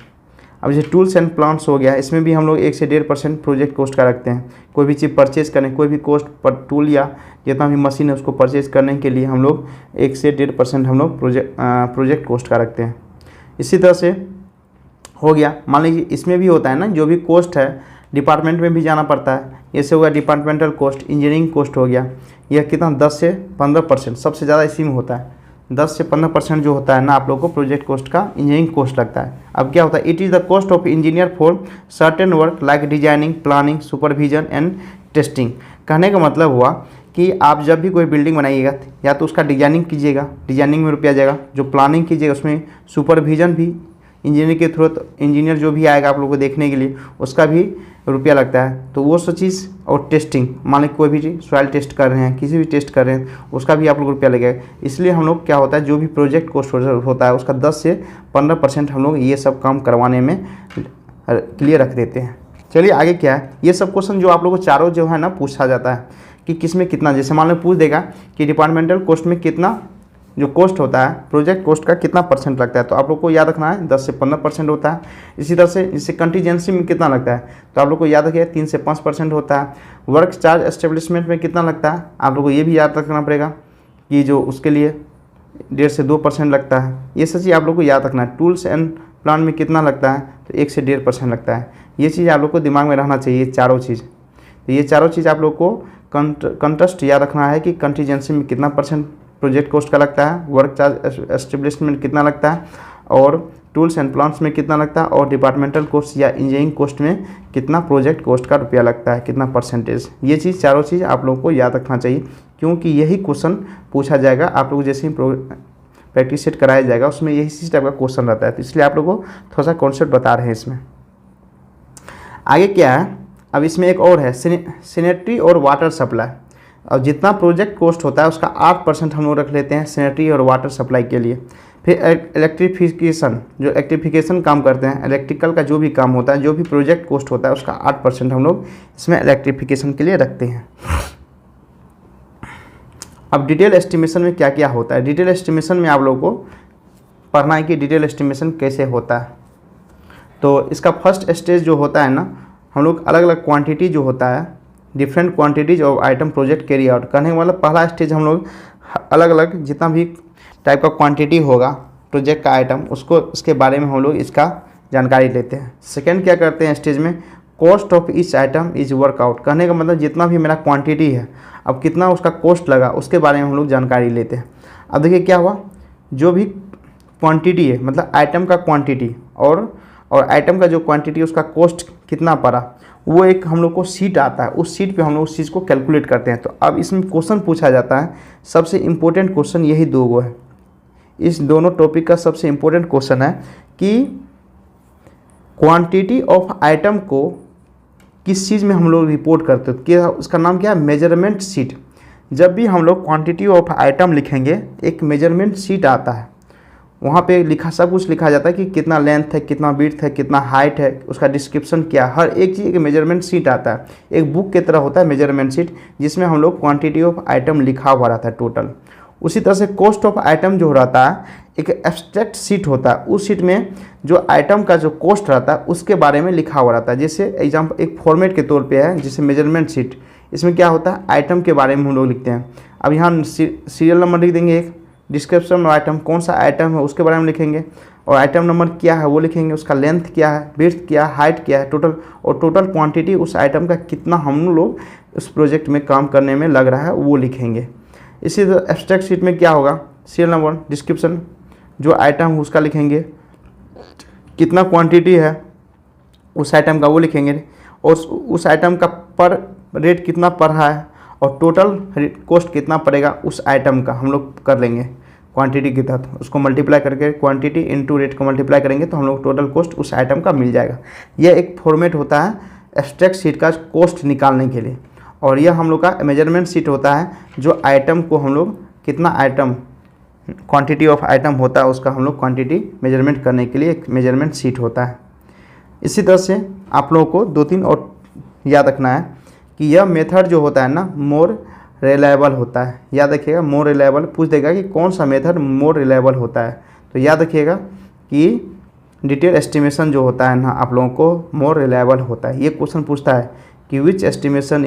अब जैसे टूल्स एंड प्लांट्स हो गया, इसमें भी हम लोग 1 से 1.5% प्रोजेक्ट कॉस्ट का रखते हैं। कोई भी चीज़ परचेज करने, कोई भी कॉस्ट पर टूल या जितना भी मशीन है उसको परचेज करने के लिए हम लोग 1 से 1.5% हम लोग प्रोजेक्ट कॉस्ट का रखते हैं। इसी तरह से हो गया, मान लीजिए इसमें भी होता है ना, जो भी कॉस्ट है डिपार्टमेंट में भी जाना पड़ता है, जैसे हो गया डिपार्टमेंटल कॉस्ट, इंजीनियरिंग कॉस्ट हो गया, यह कितना 10 से 15%, सबसे ज़्यादा इसी में होता है। 10 से 15% जो होता है ना आप लोग को प्रोजेक्ट कॉस्ट का इंजीनियरिंग कॉस्ट लगता है। अब क्या होता है, it is the cost of engineer for certain work like designing, planning, supervision and testing. कहने का मतलब हुआ कि आप जब भी कोई बिल्डिंग बनाइएगा, या तो उसका डिजाइनिंग कीजिएगा, डिजाइनिंग में रुपया जाएगा, जो प्लानिंग कीजिएगा उसमें सुपरविजन भी इंजीनियर के थ्रू, इंजीनियर जो भी आएगा आप लोगों को देखने के लिए उसका भी रुपया लगता है, तो वो सब चीज़। और टेस्टिंग, मान लीजिए कोई भी सॉइल टेस्ट कर रहे हैं, किसी भी टेस्ट कर रहे हैं, उसका भी आप लोग रुपया लगेगा। इसलिए हम लोग क्या होता है, जो भी प्रोजेक्ट कॉस्ट होता है उसका 10 से 15% हम लोग ये सब काम करवाने में के लिए रख देते हैं। चलिए आगे क्या है, ये सब क्वेश्चन जो आप लोगों को चारों जो है ना पूछा जाता है कि किस में कितना, जैसे मान लो पूछ देगा कि डिपार्टमेंटल कॉस्ट में कितना जो कॉस्ट होता है, प्रोजेक्ट कॉस्ट का कितना % लगता है, तो आप लोग को याद रखना है 10 से 15% होता है। इसी तरह से इससे कंटीजेंसी में कितना लगता है, तो आप लोग को याद रखिए 3 से 5% होता है। वर्क चार्ज एस्टेब्लिशमेंट में कितना लगता है, आप लोग को ये भी याद रखना पड़ेगा कि जो उसके लिए 1.5 से 2% लगता है। ये सब चीज़ आप लोग को याद रखना है। टूल्स एंड प्लान में कितना लगता है, तो 1 से 1.5% लगता है। ये चीज़ आप लोग को दिमाग में रहना चाहिए, चारों चीज़। तो ये चारों चीज़ आप लोग को कंट्रास्ट याद रखना है कि कंटीजेंसी में कितना % प्रोजेक्ट कॉस्ट का लगता है, वर्क चार्ज एस्टेब्लिशमेंट कितना लगता है, और टूल्स एंड प्लांट्स में कितना लगता है, और डिपार्टमेंटल कॉस्ट या इंजीनियरिंग कॉस्ट में कितना प्रोजेक्ट कॉस्ट का रुपया लगता है, कितना %। ये चीज़ चारों चीज़ आप लोगों को याद रखना चाहिए, क्योंकि यही क्वेश्चन पूछा जाएगा आप लोग जैसे ही प्रैक्टिस सेट कराया जाएगा उसमें यही चीज़ टाइप का क्वेश्चन रहता है। तो इसलिए आप लोगों को थोड़ा सा कॉन्सेप्ट बता रहे हैं इसमें। आगे क्या है, अब इसमें एक और है सैनिटरी और वाटर सप्लाई। और जितना प्रोजेक्ट कॉस्ट होता है उसका 8% हम लोग रख लेते हैं सैनिटरी और वाटर सप्लाई के लिए। फिर इलेक्ट्रिफिकेशन, जो इलेक्ट्रिफिकेशन काम करते हैं, इलेक्ट्रिकल का जो भी काम होता है, जो भी प्रोजेक्ट कॉस्ट होता है उसका 8% हम लोग इसमें इलेक्ट्रिफिकेशन के लिए रखते हैं। अब डिटेल एस्टिमेशन में क्या क्या होता है, डिटेल एस्टिमेशन में आप लोगों को पढ़ना है कि डिटेल एस्टिमेशन कैसे होता है। तो इसका फर्स्ट स्टेज जो होता है ना, हम लोग अलग अलग क्वांटिटी जो होता है, different quantities of item project carry out करने वाला पहला स्टेज हम लोग अलग अलग जितना भी टाइप का क्वांटिटी होगा प्रोजेक्ट का आइटम, उसको उसके बारे में हम लोग इसका जानकारी लेते हैं। सेकंड क्या करते हैं स्टेज में, cost of each item is workout, कहने का मतलब जितना भी मेरा क्वांटिटी है अब कितना उसका कॉस्ट लगा उसके बारे में हम लोग जानकारी लेते हैं। अब देखिए क्या हुआ, जो भी क्वांटिटी है मतलब आइटम का क्वांटिटी और आइटम का जो क्वांटिटी उसका कॉस्ट कितना पड़ा, वो एक हम लोग को सीट आता है, उस सीट पे हम लोग उस चीज़ को कैलकुलेट करते हैं। तो अब इसमें क्वेश्चन पूछा जाता है, सबसे इम्पोर्टेंट क्वेश्चन यही दो गो है, इस दोनों टॉपिक का सबसे इम्पोर्टेंट क्वेश्चन है कि क्वांटिटी ऑफ आइटम को किस चीज़ में हम लोग रिपोर्ट करते हैं, कि उसका नाम क्या है, मेजरमेंट सीट। जब भी हम लोग क्वांटिटी ऑफ आइटम लिखेंगे एक मेजरमेंट सीट आता है, वहाँ पे लिखा सब कुछ लिखा जाता है कि कितना लेंथ है, कितना विड्थ है, कितना हाइट है, उसका डिस्क्रिप्शन क्या, हर एक चीज़ एक मेजरमेंट शीट आता है। एक बुक की तरह होता है मेजरमेंट शीट, जिसमें हम लोग क्वांटिटी ऑफ आइटम लिखा हुआ रहता है टोटल। उसी तरह से कॉस्ट ऑफ आइटम जो रहता है एक एब्स्ट्रैक्ट शीट होता है, उस शीट में जो आइटम का जो कॉस्ट रहता है उसके बारे में लिखा हुआ रहता है। जैसे एग्जाम्पल एक फॉर्मेट के तौर पे है जैसे मेजरमेंट शीट, इसमें क्या होता है आइटम के बारे में हम लोग लिखते हैं। अब यहाँ सीरियल नंबर लिख देंगे, एक डिस्क्रिप्शन में आइटम कौन सा आइटम है उसके बारे में लिखेंगे, और आइटम नंबर क्या है वो लिखेंगे, उसका लेंथ क्या है, विड्थ क्या है, हाइट क्या है टोटल, और टोटल क्वांटिटी उस आइटम का कितना हम लोग उस प्रोजेक्ट में काम करने में लग रहा है वो लिखेंगे। इसी तरह एब्स्ट्रैक्ट शीट में क्या होगा, सीरियल नंबर, डिस्क्रिप्शन, जो आइटम है उसका लिखेंगे, कितना क्वांटिटी है उस आइटम का वो लिखेंगे, और उस आइटम का पर रेट कितना पड़ रहा है, और टोटल कॉस्ट कितना पड़ेगा उस आइटम का हम लोग कर लेंगे क्वांटिटी के तहत, उसको मल्टीप्लाई करके क्वांटिटी इनटू रेट को मल्टीप्लाई करेंगे तो हम लोग टोटल कॉस्ट उस आइटम का मिल जाएगा। यह एक फॉर्मेट होता है एब्स्ट्रैक्ट शीट का कॉस्ट निकालने के लिए। और यह हम लोग का मेजरमेंट शीट होता है जो आइटम को हम लोग कितना आइटम क्वांटिटी ऑफ आइटम होता है उसका हम लोग क्वांटिटी मेजरमेंट करने के लिए एक मेजरमेंट शीट होता है। इसी तरह से आप लोगों को 2-3 और याद रखना है कि यह मेथड जो होता है ना मोर रिलायबल होता है। याद रखिएगा, मोर रिलायबल पूछ देगा कि कौन सा मेथड मोर रिलायबल होता है, तो याद रखिएगा कि डिटेल एस्टिमेशन जो होता है ना आप लोगों को मोर रिलायबल होता है। ये क्वेश्चन पूछता है कि विच एस्टिमेशन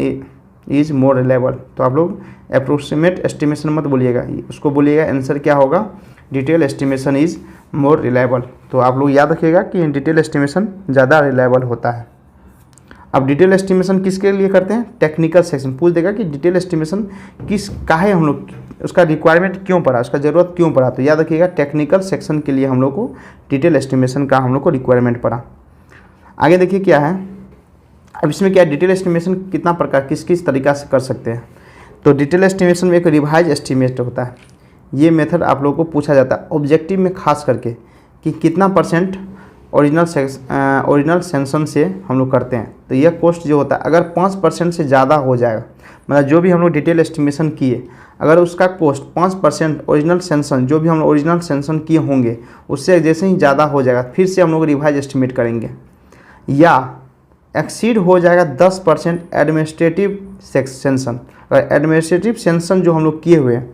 इज़ मोर रिलायबल, तो आप लोग अप्रोक्सीमेट एस्टिमेशन मत बोलिएगा, उसको बोलिएगा आंसर क्या होगा, detail estimation is more reliable. तो आप लोग याद रखिएगा कि डिटेल एस्टिमेशन ज़्यादा रिलायबल होता है। अब डिटेल एस्टिमेशन किसके लिए करते हैं, टेक्निकल सेक्शन पूछ देगा कि डिटेल एस्टिमेशन किस काहे हम लोग उसका रिक्वायरमेंट क्यों पड़ा, उसका ज़रूरत क्यों पड़ा, तो याद रखिएगा टेक्निकल सेक्शन के लिए हम लोग को डिटेल एस्टिमेशन का हम लोग को रिक्वायरमेंट पड़ा। आगे देखिए क्या है, अब इसमें क्या डिटेल एस्टिमेशन कितना प्रकार किस किस तरीक़ा से कर सकते हैं। तो डिटेल एस्टिमेशन में एक रिवाइज एस्टिमेट होता है, ये मेथड आप लोगों को पूछा जाता है ऑब्जेक्टिव में खास करके कि कितना परसेंट ओरिजिनल सेंसन से हम लोग करते हैं। तो यह कॉस्ट जो होता है अगर 5% से ज़्यादा हो जाएगा, मतलब जो भी हम लोग डिटेल एस्टिमेशन किए अगर उसका कॉस्ट 5% ओरिजिनल सेंसन जो भी हम लोग ओरिजिनल सेंसन किए होंगे उससे जैसे ही ज़्यादा हो जाएगा फिर से हम लोग रिवाइज एस्टिमेट करेंगे, या एक्सीड हो जाएगा 10% एडमिनिस्ट्रेटिव सेंसन। अगर एडमिनिस्ट्रेटिव सेंसन जो हम लोग किए हुए हैं,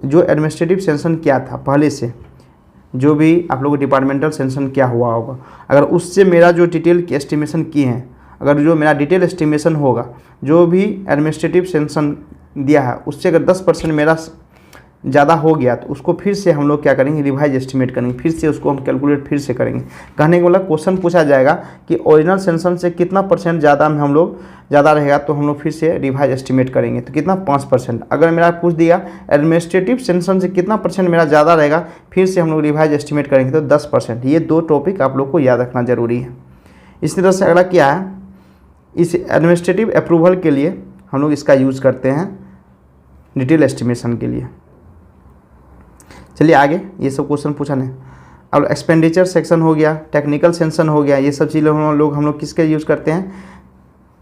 जो एडमिनिस्ट्रेटिव सेंसन किया था पहले से, जो भी आप लोगों को डिपार्टमेंटल सेंसन क्या हुआ होगा, अगर उससे मेरा जो डिटेल की एस्टिमेशन किए हैं, अगर जो मेरा डिटेल एस्टिमेशन होगा जो भी एडमिनिस्ट्रेटिव सेंसन दिया है उससे अगर 10% मेरा ज़्यादा हो गया तो उसको फिर से हम लोग क्या करेंगे, रिवाइज एस्टिमेट करेंगे, फिर से उसको हम कैलकुलेट फिर से करेंगे। कहने का मतलब क्वेश्चन पूछा जाएगा कि ओरिजिनल सेंसन से कितना परसेंट ज़्यादा में हम लोग ज़्यादा रहेगा तो हम लोग फिर से रिवाइज एस्टिमेट करेंगे, तो कितना 5%। अगर मेरा पूछ दिया एडमिनिस्ट्रेटिव सेंसन से कितना परसेंट मेरा ज़्यादा रहेगा फिर से हम लोग रिवाइज एस्टिमेट करेंगे तो 10%। ये 2 टॉपिक आप लोग को याद रखना जरूरी है। इसी तरह से अगला क्या है, इस एडमिनिस्ट्रेटिव अप्रूवल के लिए हम लोग इसका यूज़ करते हैं डिटेल एस्टिमेशन के लिए। चलिए आगे, ये सब क्वेश्चन पूछा नहीं। अब एक्सपेंडिचर सेक्शन हो गया, टेक्निकल सेंसन हो गया, ये सब चीज़ें हम लोग किसके यूज़ करते हैं,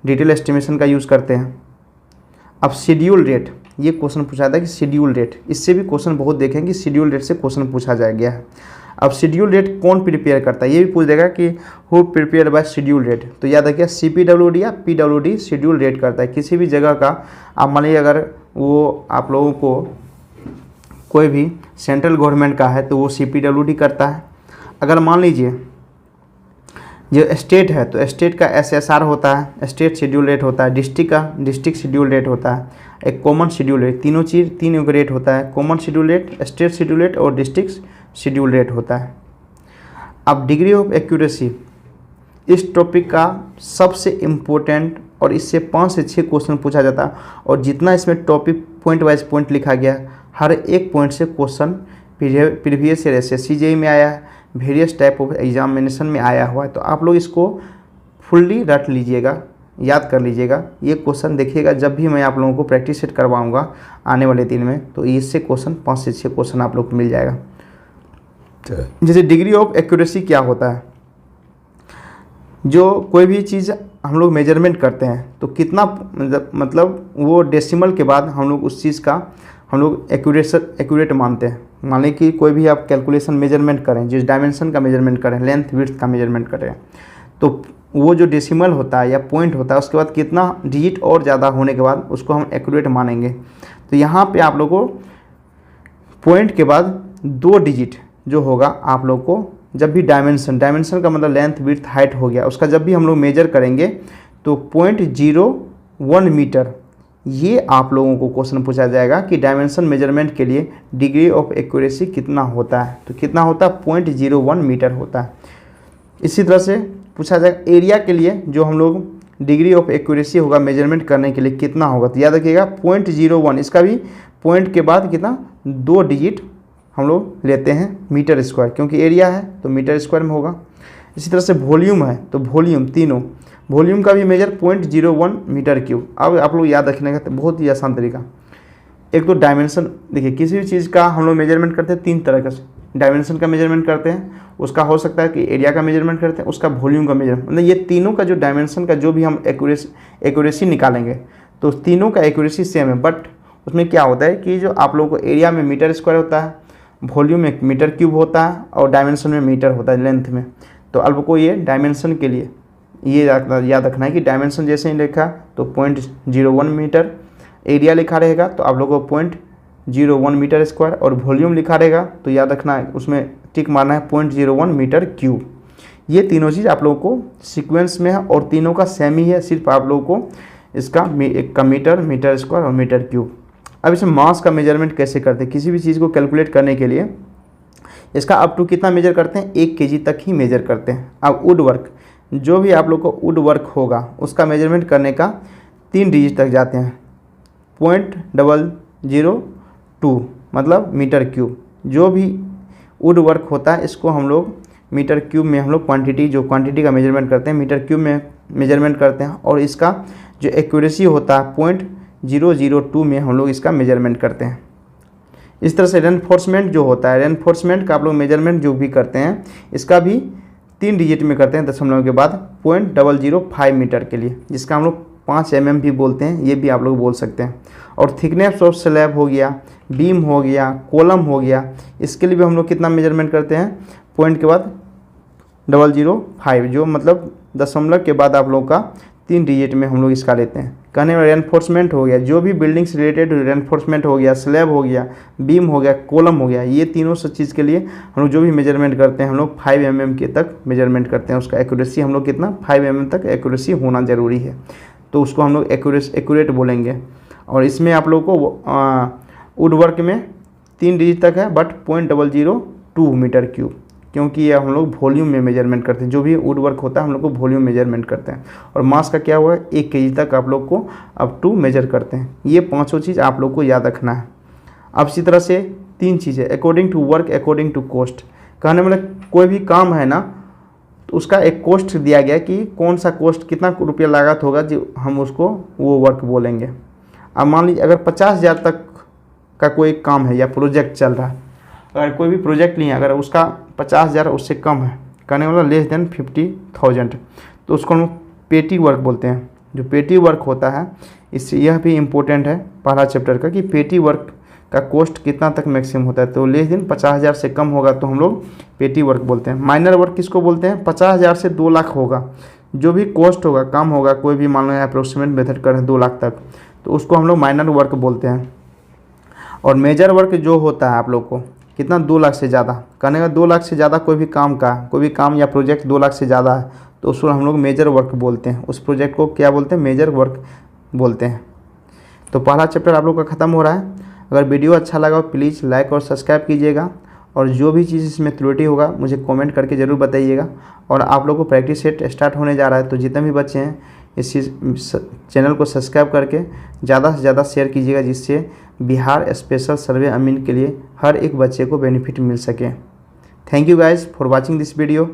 डिटेल एस्टिमेशन का यूज़ करते हैं। अब शेड्यूल रेट, ये क्वेश्चन पूछा था कि शेड्यूल रेट, इससे भी क्वेश्चन बहुत देखें कि शेड्यूल रेट से क्वेश्चन पूछा जा गया है। अब शेड्यूल रेट कौन प्रिपेयर करता है, ये भी पूछ देगा कि who prepare by schedule rate, तो याद रखिए CPWD या PWD शेड्यूल रेट करता है। किसी भी जगह का आप मान लीजिए अगर वो आप लोगों को कोई भी सेंट्रल गवर्नमेंट का है तो वो CPWD करता है। अगर मान लीजिए जो स्टेट है तो स्टेट का SSR होता है, स्टेट शेड्यूल रेट होता है, डिस्ट्रिक्ट का डिस्ट्रिक्ट शेड्यूल रेट होता है, एक कॉमन शेड्यूल रेट, तीनों का रेट होता है, common schedule rate, state schedule rate और डिस्ट्रिक्ट शेड्यूल रेट होता है। अब डिग्री ऑफ एक्यूरेसी इस टॉपिक का सबसे इम्पोर्टेंट और इससे 5 से 6 क्वेश्चन पूछा जाता है, और जितना इसमें टॉपिक पॉइंट वाइज पॉइंट लिखा गया हर एक पॉइंट से question previous year SSC JEE में आया है, वेरियस टाइप ऑफ एग्जामिनेशन में आया हुआ है। तो आप लोग इसको फुल्ली रट लीजिएगा, याद कर लीजिएगा। ये क्वेश्चन देखिएगा जब भी मैं आप लोगों को प्रैक्टिस सेट करवाऊंगा आने वाले दिन में, तो इससे क्वेश्चन 5 से 6 क्वेश्चन आप लोग को मिल जाएगा। जैसे डिग्री ऑफ एक्यूरेसी क्या होता है, जो कोई भी चीज़ हम लोग मेजरमेंट करते हैं तो कितना मतलब वो डेसिमल के बाद हम लोग उस चीज़ का हम लोग एक्यूरेट मानते हैं। मान लें कि कोई भी आप कैलकुलेशन मेजरमेंट करें, जिस डायमेंशन का मेजरमेंट करें, लेंथ विड्थ का मेजरमेंट करें, तो वो जो डेसिमल होता है या पॉइंट होता है उसके बाद कितना डिजिट और ज़्यादा होने के बाद उसको हम एक्यूरेट मानेंगे। तो यहाँ पे आप लोग को पॉइंट के बाद 2 डिजिट जो होगा आप लोग को जब भी डायमेंशन का मतलब लेंथ विड्थ हाइट हो गया, उसका जब भी हम लोग मेजर करेंगे तो 0.01 मीटर, ये आप लोगों को क्वेश्चन पूछा जाएगा कि डायमेंशन मेजरमेंट के लिए डिग्री ऑफ एक्यूरेसी कितना होता है। तो कितना होता है? 0.01 मीटर होता है। इसी तरह से पूछा जाएगा एरिया के लिए जो हम लोग डिग्री ऑफ एक्यूरेसी होगा मेजरमेंट करने के लिए कितना होगा। तो याद रखिएगा 0.01, इसका भी पॉइंट के बाद कितना 2 डिजिट हम लोग लेते हैं मीटर स्क्वायर, क्योंकि एरिया है तो मीटर स्क्वायर में होगा। इसी तरह से वॉल्यूम है तो वॉल्यूम तीनों, वॉल्यूम का भी मेजर 0.01 मीटर क्यूब। अब आप लोग याद रखने का बहुत ही आसान तरीका, एक तो डायमेंशन, देखिए किसी भी चीज़ का हम लोग मेजरमेंट करते हैं 3 तरह का, डायमेंशन का मेजरमेंट करते हैं, उसका हो सकता है कि एरिया का मेजरमेंट करते हैं, उसका वॉल्यूम का मेजरमेंट, मतलब ये तीनों का जो डायमेंशन का जो भी हम एक्यूरेसी निकालेंगे तो तीनों का एक्यूरेसी सेम है। बट उसमें क्या होता है कि जो आप लोगों को एरिया में मीटर स्क्वायर होता है, वॉल्यूम में मीटर क्यूब होता है और डायमेंशन में मीटर होता है लेंथ में। तो आपको ये डायमेंशन के लिए ये याद रखना है कि डायमेंशन जैसे ही लिखा तो 0.01 मीटर, एरिया लिखा रहेगा तो आप लोगों को 0.01 मीटर स्क्वायर, और वॉल्यूम लिखा रहेगा तो याद रखना है उसमें टिक मारना है 0.01 मीटर क्यूब। ये तीनों चीज़ आप लोगों को सीक्वेंस में है और तीनों का सेम ही है, सिर्फ आप लोगों को इसका एक का मीटर स्क्वायर और मीटर क्यूब। अब इसमें मास का मेजरमेंट कैसे करते हैं, किसी भी चीज़ को कैलकुलेट करने के लिए इसका अप टू कितना मेजर करते हैं, 1 kg तक ही मेजर करते हैं। अब वुड वर्क, जो भी आप लोग को वुड वर्क होगा उसका मेजरमेंट करने का 3 डिजिट तक जाते हैं, 0.002 मतलब मीटर क्यूब। जो भी वुड वर्क होता है इसको हम लोग मीटर क्यूब में हम लोग क्वांटिटी का मेजरमेंट करते हैं, मीटर क्यूब में मेजरमेंट करते हैं, और इसका जो एक्यूरेसी होता है 0.002 में हम लोग इसका मेजरमेंट करते हैं। इस तरह से रेनफोर्समेंट जो होता है, रेनफोर्समेंट का आप लोग मेजरमेंट जो भी करते हैं इसका भी 3 डिजिट में करते हैं दशमलव के बाद 0.005 मीटर के लिए, जिसका हम लोग 5 mm भी बोलते हैं, ये भी आप लोग बोल सकते हैं। और थिकनेस ऑफ स्लैब हो गया, बीम हो गया, कॉलम हो गया, इसके लिए भी हम लोग कितना मेजरमेंट करते हैं, पॉइंट के बाद 005, जो मतलब दशमलव के बाद आप लोग का 3 डिजिट में हम लोग इसका लेते हैं। कहने में रेनफोर्समेंट हो गया, जो भी बिल्डिंग से रिलेटेड रेनफोर्समेंट हो गया, स्लैब हो गया, बीम हो गया, कॉलम हो गया, ये तीनों सब चीज़ के लिए हम लोग जो भी मेजरमेंट करते हैं हम लोग 5 mm के तक मेजरमेंट करते हैं। उसका एक्यूरेसी हम लोग कितना 5 mm तक एक्यूरेसी होना ज़रूरी है, तो उसको हम लोग एक्यूरेट बोलेंगे। और इसमें आप लोग को वुड वर्क में 3 डिजिट तक है, बट 0.002 मीटर क्यूब, क्योंकि ये हम लोग वॉल्यूम में मेजरमेंट करते हैं। जो भी वुड वर्क होता है हम लोग को वॉल्यूम मेजरमेंट करते हैं। और मास का क्या हुआ है, 1 kg तक आप लोग को अप टू मेजर करते हैं। ये 5 चीज़ आप लोग को याद रखना है। अब इसी तरह से 3 चीज़ें, according to work, according to cost. कहने मतलब कोई भी काम है ना तो उसका एक कॉस्ट दिया गया कि कौन सा कॉस्ट कितना रुपया लागत होगा जो हम उसको वो वर्क बोलेंगे। अब मान लीजिए अगर 50,000 तक का कोई काम है या प्रोजेक्ट चल रहा है, अगर कोई भी प्रोजेक्ट नहीं है, अगर उसका 50,000 उससे कम है, कहने वाला लेस देन 50,000, तो उसको हम पेटी वर्क बोलते हैं। जो पेटी वर्क होता है इससे यह भी इम्पोर्टेंट है पहला चैप्टर का कि पेटी वर्क का कॉस्ट कितना तक मैक्सिमम होता है। तो लेस देन 50,000 से कम होगा तो हम लोग पेटी वर्क बोलते हैं। माइनर वर्क किसको बोलते हैं, 50,000 से 2 लाख होगा, जो भी कॉस्ट होगा कम होगा, कोई भी मान लो अप्रोक्सीमेट मेथड करें 2 लाख तक, तो उसको हम लोग माइनर वर्क बोलते हैं। और मेजर वर्क जो होता है आप लोग को कितना 2 लाख से ज़्यादा, कहने का 2 लाख से ज़्यादा कोई भी काम या प्रोजेक्ट 2 लाख से ज़्यादा है तो उसको हम लोग मेजर वर्क बोलते हैं। उस प्रोजेक्ट को क्या बोलते हैं, मेजर वर्क बोलते हैं। तो पहला चैप्टर आप लोग का ख़त्म हो रहा है। अगर वीडियो अच्छा लगा प्लीज़ लाइक और सब्सक्राइब कीजिएगा, और जो भी चीज़ इसमें त्रुटि होगा मुझे कमेंट करके ज़रूर बताइएगा। और आप लोग को प्रैक्टिस सेट स्टार्ट होने जा रहा है, तो जितने भी बच्चे हैं इस चैनल को सब्सक्राइब करके ज़्यादा से ज़्यादा शेयर कीजिएगा, जिससे बिहार स्पेशल सर्वे अमीन के लिए हर एक बच्चे को बेनिफिट मिल सके। Thank you guys for watching this video.